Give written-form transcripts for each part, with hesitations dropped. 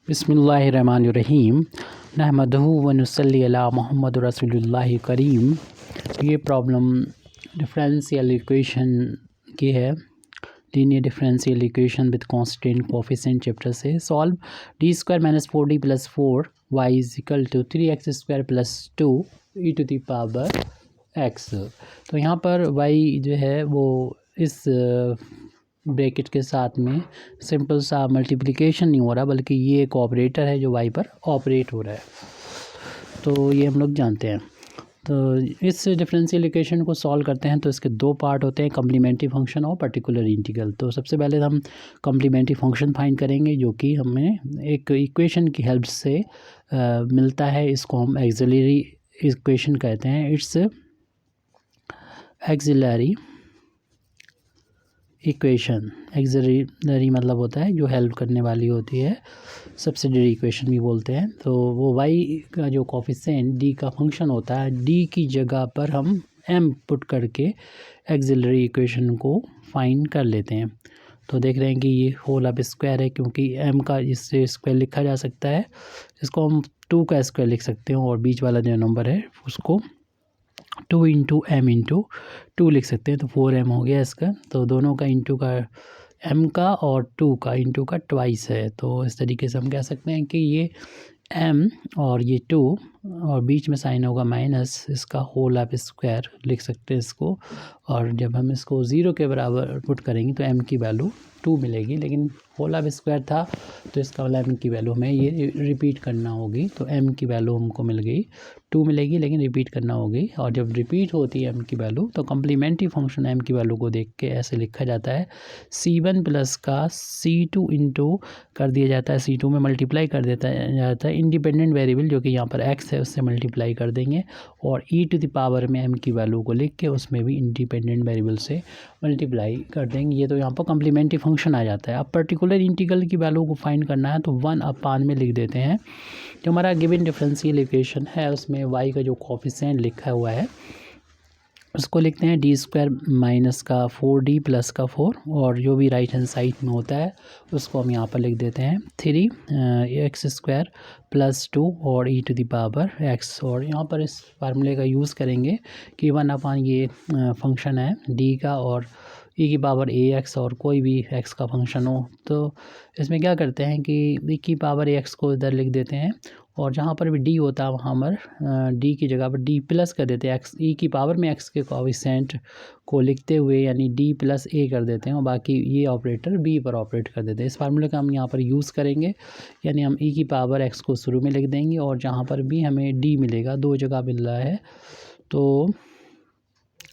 बिस्मिल्लाहिर्रहमानिर्रहीम नहमदुहु व नुसल्ली अला मुहम्मद रसूलुल्लाह करीम। ये प्रॉब्लम डिफरेंशियल इक्वेशन की है, linear differential equation with constant coefficient chapter से। Solve D square minus 4d plus 4 y is equal to 3x square plus 2 e to the power x। तो यहाँ पर y जो है वो इस ब्रैकेट के साथ में सिंपल सा मल्टीप्लिकेशन नहीं हो रहा, बल्कि ये एक ऑपरेटर है जो y पर ऑपरेट हो रहा है, तो ये हम लोग जानते हैं। तो इस डिफरेंशियल इक्वेशन को सॉल्व करते हैं तो इसके दो पार्ट होते हैं, कम्प्लीमेंट्री फंक्शन और पर्टिकुलर इंटीग्रल। तो सबसे पहले हम कम्प्लीमेंट्री फंक्शन फाइंड करेंगे, जो कि हमें एक इक्वेशन की हेल्प से मिलता है। इसको हम एक्सिलरी इक्वेशन कहते हैं। It's axillary equation. एक्सिलरी मतलब होता है जो हेल्प करने वाली होती है, सब्सिडियरी इक्वेशन भी बोलते हैं। तो वो y का जो कोफिशिएंट d का फंक्शन होता है, d की जगह पर हम m पुट करके एक्सिलरी इक्वेशन को फाइंड कर लेते हैं। तो देख रहे हैं कि ये होल ऑफ स्क्वायर है, क्योंकि m का इससे स्क्वायर लिखा जा सकता है। इसको हम 2 का स्क्वायर लिख सकते हैं, और बीच वाला जो नंबर है उसको 2 इंटू एम इंटू 2 लिख सकते हैं। तो 4m हो गया इसका। तो दोनों का इंटू का m का और 2 का इंटू का ट्वाइस है। तो इस तरीके से हम कह सकते हैं कि ये m और ये 2 और बीच में साइन होगा माइनस, इसका होल ऑफ स्क्वायर लिख सकते हैं इसको। और जब हम इसको 0 के बराबर पुट करेंगे तो m की वैल्यू 2 मिलेगी, लेकिन होल ऑफ स्क्वायर था तो इसका वाला m की वैल्यू हमें ये रिपीट करना होगी। तो m की वैल्यू हमको मिल गई 2 मिलेगी, लेकिन रिपीट करना होगी। और जब रिपीट होती है m की वैल्यू तो कम्प्लीमेंट्री फंक्शन m की वैल्यू को देख के ऐसे लिखा जाता है, c1 प्लस का c2 इंटू कर दिया जाता है, c2 में मल्टीप्लाई कर देता जाता है इंडिपेंडेंट वेरिएबल जो कि यहाँ पर x है उससे मल्टीप्लाई कर देंगे, और e टू द पावर में m की वैल्यू को लिख के उसमें भी इंडिपेंडेंट वेरिएबल से मल्टीप्लाई कर देंगे। ये तो यहाँ पर कम्प्लीमेंट्री फंक्शन आ जाता है। अब पर्टिकुलर इंटीग्रल की वैल्यू को फाइंड करना है, तो 1 अपान में लिख देते हैं। जो हमारा गिवन डिफरेंशियल इक्वेशन है उसमें y का जो कोफिशिएंट लिखा हुआ है उसको लिखते हैं डी स्क्वायर माइनस का 4d प्लस का 4, और जो भी राइट हैंड साइड में होता है उसको हम यहाँ पर लिख देते हैं 3x स्क्वायर प्लस 2 और e to the power x। और यहाँ पर इस फार्मूले का यूज़ करेंगे कि 1 अपान ये फंक्शन है d का, और e की पावर ax और कोई भी x का फंक्शन हो। तो इसमें क्या करते हैं कि e की पावर ax को इधर लिख देते हैं, और जहाँ पर भी d होता है वहाँ पर d की जगह पर d प्लस कर देते हैं, x e की पावर में x के कोफिशिएंट को लिखते हुए, यानी d प्लस a कर देते हैं, और बाकी ये ऑपरेटर b पर ऑपरेट कर देते हैं। इस फार्मूले का हम यहाँ पर यूज़ करेंगे, यानी हम e की पावर x को शुरू में लिख देंगे, और जहाँ पर भी हमें d मिलेगा, 2 जगह मिल रहा है। तो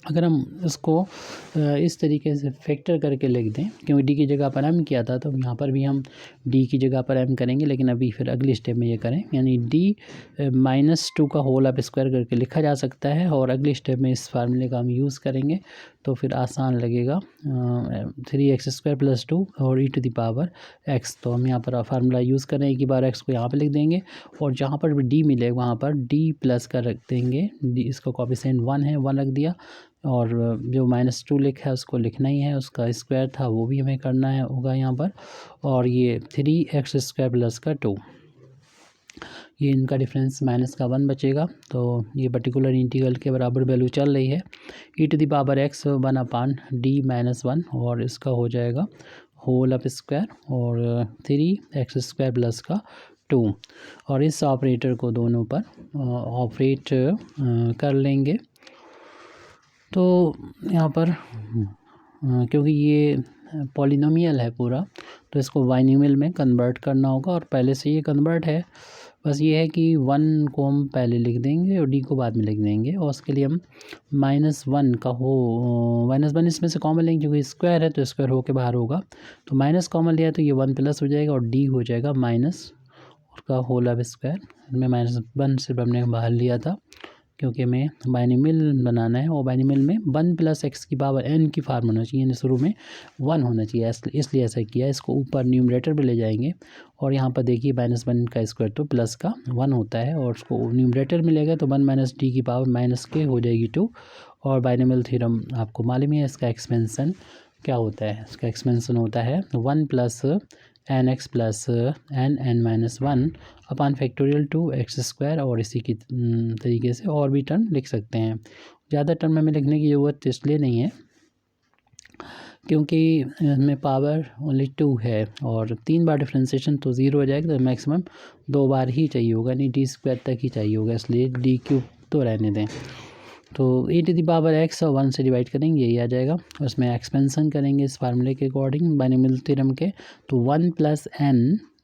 अगर हम इसको इस तरीके से फैक्टर करके लिख दें, क्योंकि d की जगह पर m किया था तो यहाँ पर भी हम d की जगह पर m करेंगे, लेकिन अभी फिर अगली स्टेप में ये करें, यानी d माइनस 2 का होल ऑफ स्क्वायर करके लिखा जा सकता है, और अगली स्टेप में इस फार्मूले का हम यूज़ करेंगे तो फिर आसान लगेगा। 3x स्क्वायर प्लस 2 और e to the power x। तो हम यहाँ पर फार्मूला यूज़ कर रहे हैं, एक ही बार x को यहाँ पर लिख देंगे, और जहाँ पर भी d मिले वहाँ पर d प्लस कर रख देंगे। d इसका कोफिशिएंट 1 है, 1 रख दिया, और जो -2 लिखा है उसको लिखना ही है, उसका स्क्वायर था वो भी हमें करना है होगा यहाँ पर, और ये 3x स्क्वायर प्लस का 2, ये इनका डिफरेंस माइनस का 1 बचेगा। तो ये पर्टिकुलर इंटीग्रल के बराबर वैल्यू चल रही है, e to the power x 1 upon d minus 1, और इसका हो जाएगा होल ऑफ स्क्वायर और 3x स्क्वायर प्लस का 2, और इस ऑपरेटर को दोनों पर ऑपरेट कर लेंगे। तो यहाँ पर क्योंकि ये पॉलिनोमियल है पूरा, तो इसको बाइनोमियल में कन्वर्ट करना होगा, और पहले से ये कन्वर्ट है। बस ये है कि 1 को हम पहले लिख देंगे और d को बाद में लिख देंगे, और उसके लिए हम -1 का -1 इसमें से कॉमन लेंगे, क्योंकि स्क्वायर है तो स्क्वायर होके बाहर होगा। तो माइनस कॉमन लिया तो ये 1 प्लस हो जाएगा, और d हो जाएगा माइनस का होल ऑफ स्क्वायर में -1 सिर्फ हमने बाहर लिया था, क्योंकि हमें बाइनोमियल बनाना है, और बाइनोमियल में 1 प्लस x की पावर n की फार्म होना चाहिए, यानी शुरू में 1 होना चाहिए, इसलिए ऐसा किया। इसको ऊपर न्यूमरेटर पे ले जाएंगे, और यहाँ पर देखिए -1 का स्क्वायर तो प्लस का 1 होता है, और उसको न्यूमरेटर में लेगा तो 1 माइनस d की पावर माइनस के हो जाएगी 2। और बाइनोमियल थ्योरम आपको मालूम है, इसका एक्सपेंसन क्या होता है, इसका एक्सपेंसन होता है 1 plus n x plus n minus one upon factorial two x square, और इसी की तरीके से और भी टर्म लिख सकते हैं। ज़्यादा टर्म हमें लिखने की ज़रूरत इसलिए नहीं है क्योंकि इसमें पावर ओनली 2 है और 3 बार डिफ्रेंसिएशन तो 0 हो जाएगा, तो मैक्सिमम 2 बार ही चाहिए होगा, नहीं डी स्क्वायर तक ही चाहिए होगा, इसलिए डी क्यूब तो रहने दें। तो e to the power x और 1 से डिवाइड करेंगे, यही आ जाएगा। उसमें एक्सपेंसन करेंगे इस फार्मूले के अकॉर्डिंग बाइनोमियल थ्योरम के, तो 1 प्लस n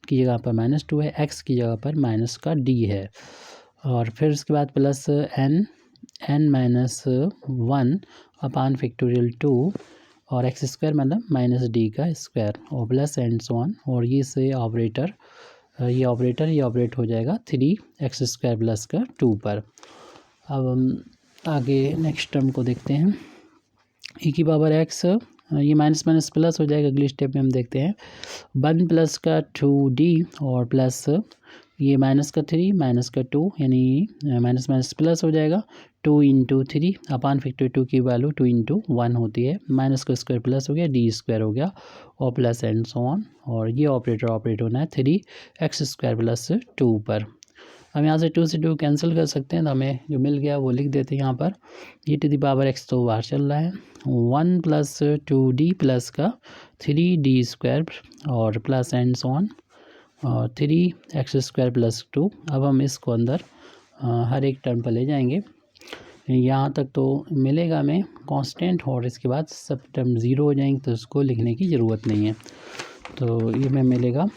की जगह पर -2 है, x की जगह पर माइनस का d है, और फिर उसके बाद प्लस n माइनस 1 अपान फैक्टोरियल 2 और एक्स स्क्वायर मतलब माइनस डी का स्क्वायर और प्लस एंड सो ऑन, और ये से ऑपरेटर ये ऑपरेट हो जाएगा 3x स्क्वायर प्लस का 2 पर। अब हम आगे नेक्स्ट टर्म को देखते हैं, e की पावर x, ये माइनस माइनस प्लस हो जाएगा, अगली स्टेप में हम देखते हैं 1 प्लस का 2d और प्लस ये माइनस का 3 माइनस का 2, यानी माइनस माइनस प्लस हो जाएगा 2 इंटू 3 अपान फैक्टर 2 की वैल्यू 2 इंटू 1 होती है, माइनस का स्क्वायर प्लस हो गया, डी स्क्वायर हो गया और प्लस एंड सो ऑन, और ये ऑपरेटर ऑपरेट होना है 3x स्क्वायर प्लस 2 पर। हम यहाँ से 2 से 2 कैंसिल कर सकते हैं, तो हमें जो मिल गया वो लिख देते हैं यहाँ पर, e to the power x तो बाहर चल रहा है, 1 प्लस 2d प्लस का 3d स्क्वायर और प्लस एंड सो ऑन और 3x स्क्वायर प्लस 2। अब हम इसको अंदर हर एक टर्म पर ले जाएंगे, यहाँ तक तो मिलेगा हमें कांस्टेंट, और इसके बाद सब टर्म 0 हो जाएंगे, तो इसको लिखने की ज़रूरत नहीं है। तो ये हमें मिलेगा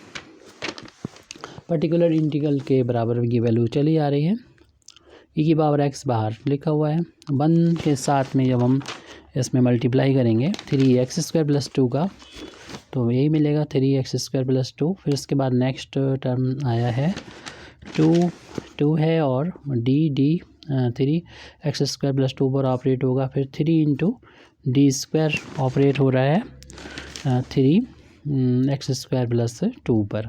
पर्टिकुलर इंटीग्रल के बराबर की वैल्यू चली आ रही है, e की पावर x बाहर लिखा हुआ है, 1 के साथ में जब हम इसमें मल्टीप्लाई करेंगे 3x स्क्वायर प्लस 2 का, तो यही मिलेगा 3x स्क्वायर प्लस 2। फिर इसके बाद नेक्स्ट टर्म आया है 2 है और डी 3x स्क्वायर प्लस 2 पर ऑपरेट होगा, फिर 3 इंटू डी स्क्वायर ऑपरेट हो रहा है 3x स्क्वायर प्लस 2 पर,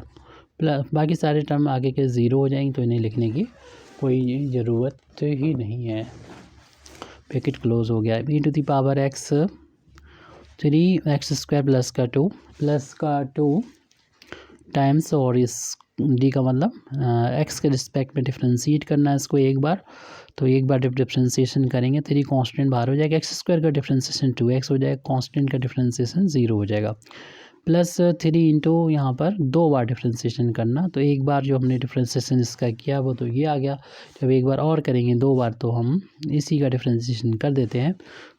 प्लस बाकी सारे टर्म आगे के 0 हो जाएंगे, तो इन्हें लिखने की कोई ज़रूरत ही नहीं है। ब्रैकेट क्लोज हो गया। e to the power x 3x square plus का 2 टाइम्स, और इस d का मतलब x के रिस्पेक्ट में डिफ्रेंशिएट करना है इसको एक बार, तो एक बार डिफ्रेंशिएशन करेंगे 3 कांस्टेंट बाहर हो जाएगा, x स्क्वायर का डिफ्रेंशिएशन 2x हो जाएगा, कांस्टेंट का डिफ्रेंशिएशन 0 हो जाएगा, प्लस 3 इंटू यहाँ पर 2 बार डिफ्रेंशिएशन करना, तो एक बार जो हमने डिफ्रेंशिएशन इसका किया वो तो ये आ गया, जब एक बार और करेंगे 2 बार तो हम इसी का डिफ्रेंशिएशन कर देते हैं।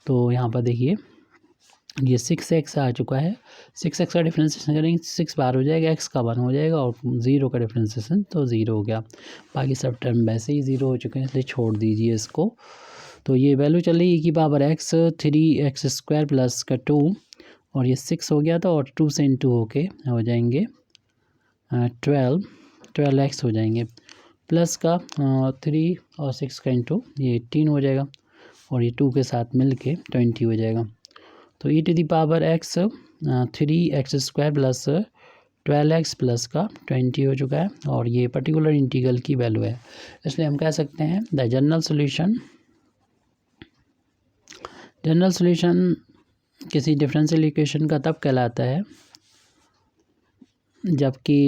तो यहाँ पर देखिए ये 6x आ चुका है, 6x का डिफ्रेंशिएशन करेंगे 6 बार हो जाएगा, x का 1 हो जाएगा और 0 का डिफ्रेंशिएशन तो 0 हो गया, बाकी सब टर्म वैसे ही 0 हो चुके हैं, इसलिए छोड़ दीजिए इसको। तो ये वैल्यू चल रही e की power x 3x square plus का 2, और ये 6 हो गया था और 2 से इंटू होके हो जाएंगे 12x हो जाएंगे, प्लस का 3 और 6 का इंटू ये 18 हो जाएगा, और ये 2 के साथ मिल के 20 हो जाएगा। तो e to the power x 3x square plus 12x plus का 20 हो चुका है, और ये पर्टिकुलर इंटीग्रल की वैल्यू है, इसलिए हम कह सकते हैं द जनरल सॉल्यूशन किसी डिफरेंशियल इक्वेशन का तब कहलाता है जबकि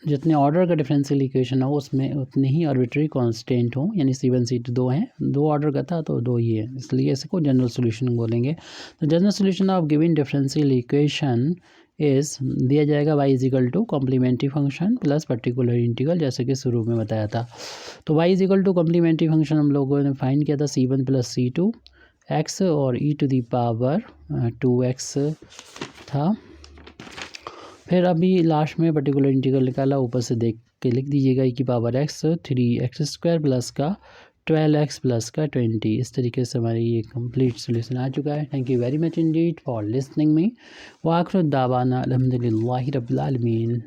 जितने ऑर्डर का डिफरेंशियल इक्वेशन हो उसमें उतने ही आर्बिट्री कांस्टेंट हो, यानी C1 C2 2 हैं, 2 ऑर्डर का था तो 2 ही है, इसलिए इसको जनरल सॉल्यूशन बोलेंगे। तो general solution of given differential equation इस दिया जाएगा y is equal to complementary function plus particular integral, जैसे कि शुरू में बताया था। तो y is equal to complementary function हम लोगों ने फाइंड किया था C1 प्लस C2 x और e to the power 2x था। फिर अभी लास्ट में पर्टिकुलर इंटीग्रल निकाला, ऊपर से देख के लिख दीजिएगा e की power x 3x square plus का 12x प्लस का 20। इस तरीके से हमारी ये कंप्लीट सोल्यूशन आ चुका है। Thank you very much Indeed for listening me. व आखिर दावाना अल्हम्दुलिल्लाहि रब्बिल आलमीन।